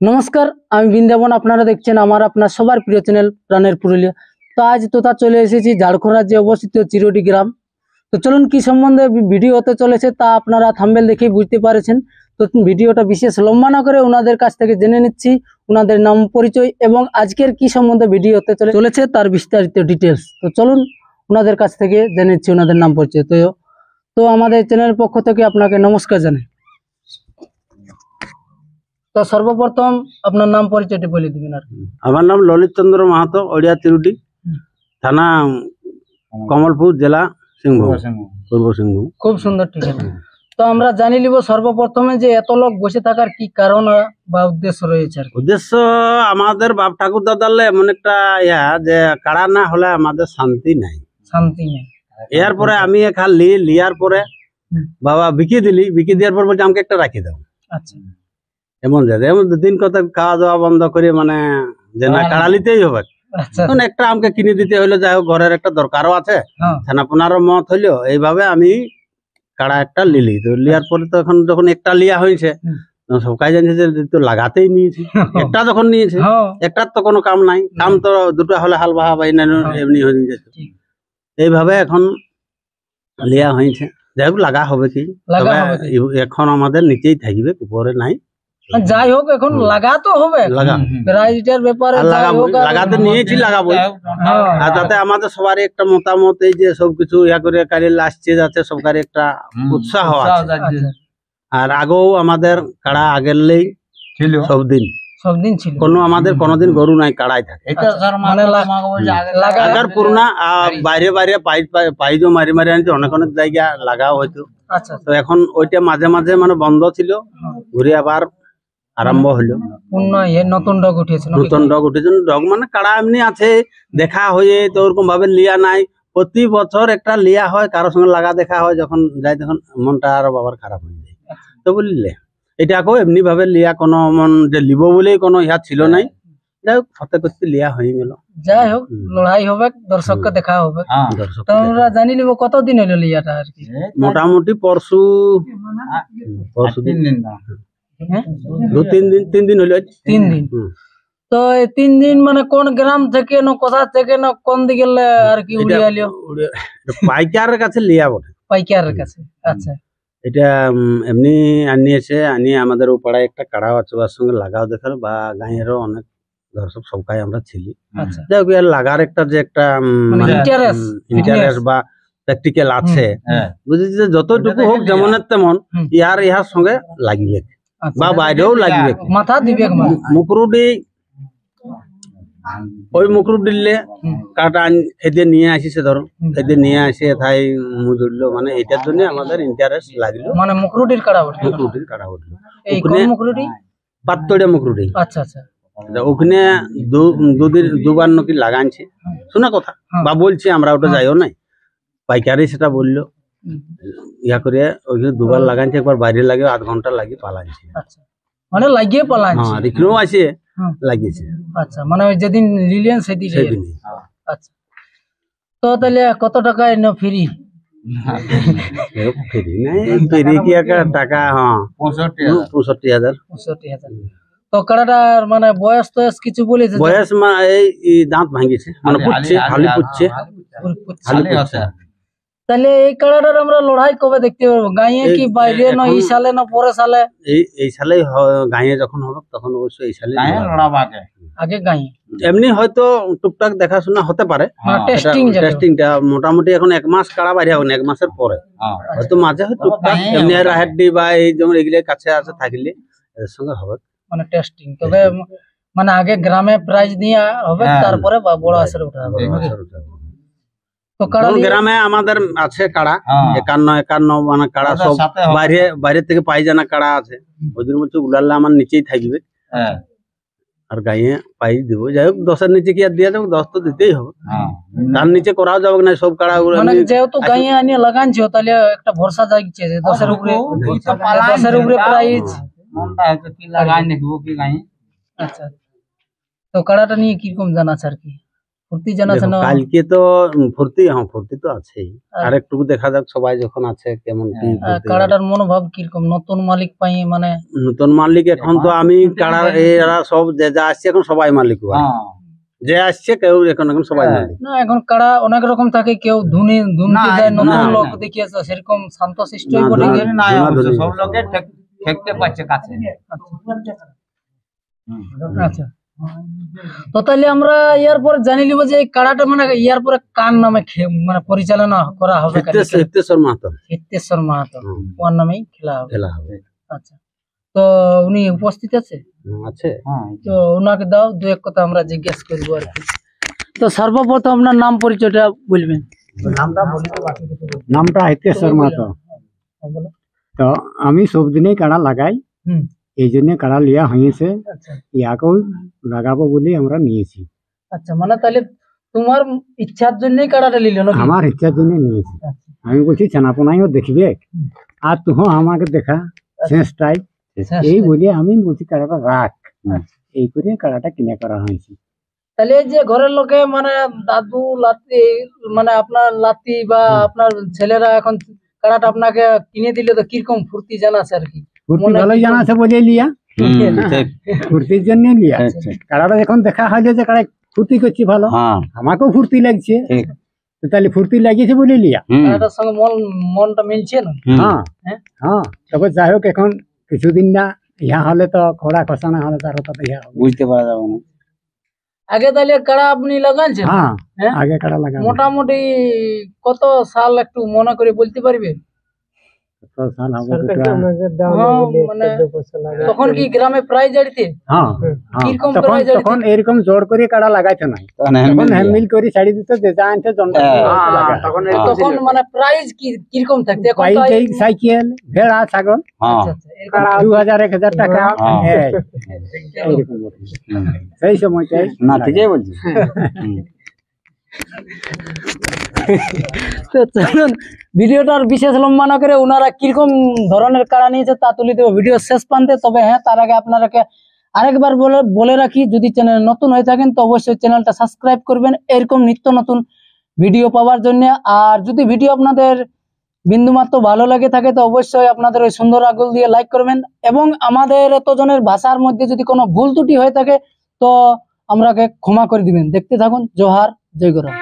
নমস্কার, আমি বৃন্দাবন। আপনারা দেখছেন আমার আপনার সবার প্রিয় চ্যানেল প্রাণের পুরুলিয়া। তো আজ তোতা চলে এসেছি ঝাড়খণ্ড রাজ্যে অবস্থিত চিরডি গ্রাম। তো চলুন কি সম্বন্ধে ভিডিও হতে চলেছে তা আপনারা থাম্বনেল দেখেই বুঝতে পারছেন। তো ভিডিওটা বিশেষ লম্বা না করে ওনাদের কাছ থেকে জেনে নিচ্ছি ওনাদের নাম পরিচয় এবং আজকের কি সম্বন্ধে ভিডিও হতে চলেছে তার বিস্তারিত ডিটেলস। তো চলুন ওনাদের কাছ থেকে জেনে নিচ্ছি ওনাদের নাম পরিচয়। তো আমাদের চ্যানেলের পক্ষ থেকে আপনাকে নমস্কার জানাই। তো সর্বপ্রথম আপনার নাম পরিচয়টি বলে দিবেন। আর আমার নাম ললিত চন্দ্র মাহাতো, ওড়িয়া চিরুটি, থানা কমলপুর, জেলা সিংভূম, পূর্ব সিংভূম। খুব সুন্দর ঠিকানা। তো আমরা জানি নিব সর্বপ্রথমে যে এত লোক বসে থাকার কি কারণ বা উদ্দেশ্য রয়েছে। উদ্দেশ্য আমাদের বাপ ঠাকুর দাদালে এমন একটা যে কাড়া না হলে আমাদের শান্তি নাই। এর পরে আমি এখান লিয়ার পরে বাবা বিকি দেওয়ার পর বলছে আমাকে একটা রাখি দাও। আচ্ছা, এমন দিন কত খাওয়া দাওয়া বন্ধ করে মানে যে না কাড়া লিতেই হবে। একটা আমাকে কিনে দিতে হইলো, যাই হোক ঘরের একটা দরকারও আছে, ছানাপোনারও মত হইলো, এইভাবে আমি কাড়া একটা লিলি। তো লিয়ার পরে তো এখন যখন একটা লিয়া হয়েছে সবাই জানছে যে তো লাগাতেই নিয়েছি। একটা যখন নিয়েছে একটার তো কোনো কাম নাই, কাম তো দুটো হলে হাল বাহা বা এমনি হয়ে যেত। এইভাবে এখন লিয়া হয়েছে, যাই হোক লাগা হবে কি, তবে এখন আমাদের নিচেই থাকবে, উপরে নাই। যাই হোক এখন লাগা তো হবে, লাগাতে নিয়েছি, লাগাবো। আর তাতে আমাদের সবারই একটা মতামত, এই যে সবকিছু করে কালিল আসছে যাচ্ছে সবকারই একটা উৎসাহ আছে। আর আগেও আমাদের কাড়া আগেরলেই সবদিন ছিল, কোনো আমাদের কোনোদিন গরু নাই, কাড়াই থাকে। লাগার পুরনা বাইরে বাইরে পাইজও মারি মারি আনছে, অনেক অনেক জায়গা লাগাও হয়তো। তো এখন ওইটা মাঝে মাঝে মানে বন্ধ ছিল, ঘুরে আবার আরম্ভ হলো। নতুন ডগ উঠেছে, ডগ মানে কাড়া এমনি আছে দেখা হয়ে, তো ওরকম ভাবে লিয়া নাই। প্রতি বছর একটা লিয়া হয়, কারোর সঙ্গে লাগা দেখা হয়, যখন যাই তখন মনটা আরো বাবার খারাপ হয়ে যায়। তো বুঝলে এটা আকৌ এমনি ভাবে লিয়া কোনো মন যে লিব বলেই কোনো ইহা ছিল নাই। যাই হোক ফতে করতে লিয়া হয়ে গেল। যাই হোক লড়াই হবে, দর্শককে দেখা হবে। তোমরা জানি লিব কতদিন হইলো লিয়াটা? আর কি মোটামুটি পরশু দিন তিন দিন হইলো। 3 দিন। তো এই 3 দিন মানে কোন গ্রাম থেকে না কোথা থেকে না কোন দিকে আর কি উড়িয়ে আলিও? পাইকারের কাছে লিয়া বটে, পাইকারের কাছে। আচ্ছা, এটা এমনি আনিয়ে আমাদের ও পাড়ায় একটা কাড়াও আছে, ওর সঙ্গে লাগাও দেখার বা গাঁয়েরও অনেক দর্শক সবকাই আমরা ছিলি। যাই হোক লাগার একটা যে একটা ইন্টারেস্ট বা প্র্যাকটিক্যাল আছে, বুঝেছি যে যতটুকু হোক যেমনের তেমন ইহার সঙ্গে লাগবে বা বাইরেও লাগবে, মাথা দিবে। মুকরুডি ওই মুকরুড দিলে কাটা খেতে নিয়ে আসিছে, ধরো খেতে নিয়ে আসে তাই মুজুরলো, মানে এটার জন্য আমাদের ইন্টারেস্ট লাগলো। মানে মুকরুডির কাড়া উঠলো, পাত্তড়িয়া মুকরুডি। আচ্ছা আচ্ছা, ওখানে দুবার নাকি লাগানছে, শোনা কথা বা বলছি আমরা, ওটা যাইও নাই, পাইকারি সেটা বললো। ইয়া করে ওইখানে দুবার লাগানছে, একবার বাইরে লাগে, 8 ঘন্টা লাগে পালানছে। মানে লাগিয়ে পালানছে, এখানেও আছে লাগিয়েছে। আচ্ছা, মানে ওই যেদিন লিলেন সেদিন। আচ্ছা, তো তাহলে কত টাকায় না ফ্রি? ফ্রি নাই, ফ্রি কি একটা টাকা? 65,000। তো কাড়াটার মানে বয়স টয়স কিছু বলেছে? বয়স এই দাঁত ভাঙিছে, মানে পুচ্ছে, হালি পুচ্ছে। তাহলে এই কাড়াটার আমরা লড়াই কবে দেখতে পারবো? গাঁয়ে কি বাইরে, না এই সালে না পরে সালে? এই সালেই গাঁয়ে যখন হবে তখন অবশ্যই এই সালে লড়াবো। আগে গাঁয়ে এমনি হয়তো টুকটাক দেখাশোনা হতে পারে, টেস্টিংটা মোটামুটি এখন 1 মাস কাড়া বাইরে হবে না, 1 মাসের পরে হয়তো মাঝে হয়তো টুকটাক এমনি রাহাড্ডি বা এই যেমন এগুলো কাছে আছে থাকলে এর সঙ্গে হবে মানে টেস্টিং। তবে মানে আগে গ্রামে প্রাইজ দিয়ে হবে, তারপরে বড় আসরে উঠা হবে। গ্রামে আমাদের আছে কাড়া 51 মানে কাড়া সব বাইরে থেকে পাই জানা কাড়া আছে, ওদের মধ্যে উলালে আমার নিচেই থাকবে। আর গাঁয়ে পাই দিব, যাই হোক 10-এর নিচে কি আর দিয়ে দেবো, 10 তো দিতেই হবে, তার নিচে করাও যাবে না সব কাড়া গুলো। যেহেতু গাঁয়ে আনিয়ে লাগানছো তাহলে একটা ভরসা জাগছে যে 10-এর উপরে প্রাইজ। আচ্ছা, তো কাড়াটা নিয়ে কিরকম জানা আছে আর কি ফুর্তি জানাছে না কালকে তো ফুর্তি, হ্যাঁ ফুর্তি তো আছেই, আর একটু দেখা যাক সবাই যখন আছে কেমন কি ফুর্তি। কাড়াটার মনোভাব কিরকম নতুন মালিক পাই, মানে নতুন মালিক এখন তো আমি কাড়া এরা সব যে যা আসছে এখন সবাই মালিক হয়। যে আসছে কেউ এখন সবাই মালিক না। এখন কাড়া অনেক রকম থাকে, কেউ ধুনি ধুনতে দেয়, নতুন লোক দেখিয়েছে সেরকম শান্তশিষ্টই বটে না, সব লোকে ঠেকতে পারছে কাছে। আচ্ছা, তো তাহলে আমরা ইয়ার পরে জানি লিব যে এই কাড়াটা মানে ইয়ার পরে কার নামে মানে পরিচালনা করা হবে? হিতেশ্বর মাহাতো। হিতেশ্বর মাহাতো ওর নামেই খেলা হবে। আচ্ছা, তো উনি উপস্থিত আছে? আছে। তো ওনাকে দাও দু এক কথা আমরা জিজ্ঞেস করবো আর কি। তো সর্বপ্রথম আপনার নাম পরিচয়টা বলবেন। নামটা হিতেশ্বর মাহাতো। তো আমি সবদিনেই কাড়া লাগাই, এই জন্য কাড়া লিয়া হয়েছে, ইয়াকেও লাগাবো বলে আমরা নিয়েছি। আচ্ছা, মানে তাহলে তোমার ইচ্ছার জন্যই কাড়াটা নিল না? আমার ইচ্ছার জন্য নিয়েছি। আমি বলছি ছানাপোনাইও দেখবে আর তুই আমাকে দেখা শেষটাই, এই বলে আমি বলছি কাড়াটা রাখ, এই করে কাড়াটা কিনে করা হয়েছে। তাহলে এই যে ঘরের লোকে মানে দাদু লাতি মানে আপনার লাতি বা আপনার ছেলেরা এখন কাড়াটা আপনাকে কিনে দিলে তো কিরকম ফুর্তি জানাছে আর কি? ফুর্তি ভালোই জানাছে বলে লিয়া, ফুর্তির জন্য লিয়া। কাড়াটা যখন দেখা হয় যে কাড়া ফুর্তি করছি ভালো, আমাকেও ফুর্তি লাগছে, তাহলে ফুর্তি লাগিয়েছে বলে লিয়া। কাড়াটার সঙ্গে মনটা মিলছে না? হ্যাঁ, তবে যাই হোক এখন কিছুদিন না ইহা হলে তো খোড়া খসানা হলে তার বুঝতে পারা যাবে না। আগে তাহলে কাড়া আপনি লাগাচ্ছেন? হ্যাঁ, আগে কাড়া লাগা। মোটামুটি কত সাল একটু মনে করে বলতে পারবে? মানে তখন কি গ্রামে প্রায় জাড়িতে? তখন এরকম জোর করে কাড়া লাগাইতে নাই, তখন হ্যান্ডমিল করে ছাড়ি দিত, যে যা আনছে তখন মানে প্রাইজ কিরকম থাকতে? সাইকেল, ভেড়া, ছাগল 2000 1000 টাকা এইরকম সেই সময়টাই। না ঠিকই বলছি। তো চলুন ভিডিওটার বিশেষ লম্বা না করে ওনারা কিরকম ধরনের কাড়া নিয়েছে তা তুলে দেবো ভিডিও শেষ প্রান্তে। তবে হ্যাঁ, তার আগে আপনারাকে আরেকবার বলে রাখি, যদি চ্যানেল নতুন হয়ে থাকেন তো অবশ্যই চ্যানেলটা সাবস্ক্রাইব করবেন এরকম নিত্য নতুন ভিডিও পাওয়ার জন্য। আর যদি ভিডিও আপনাদের বিন্দুমাত্র ভালো লাগে থাকে তো অবশ্যই আপনাদের ওই সুন্দর আঙুল দিয়ে লাইক করবেন, এবং আমাদের এতজনের ভাষার মধ্যে যদি কোনো ভুল ত্রুটি হয়ে থাকে তো আমরাকে ক্ষমা করে দিবেন। দেখতে থাকুন। জোহার, জয় গৌরব।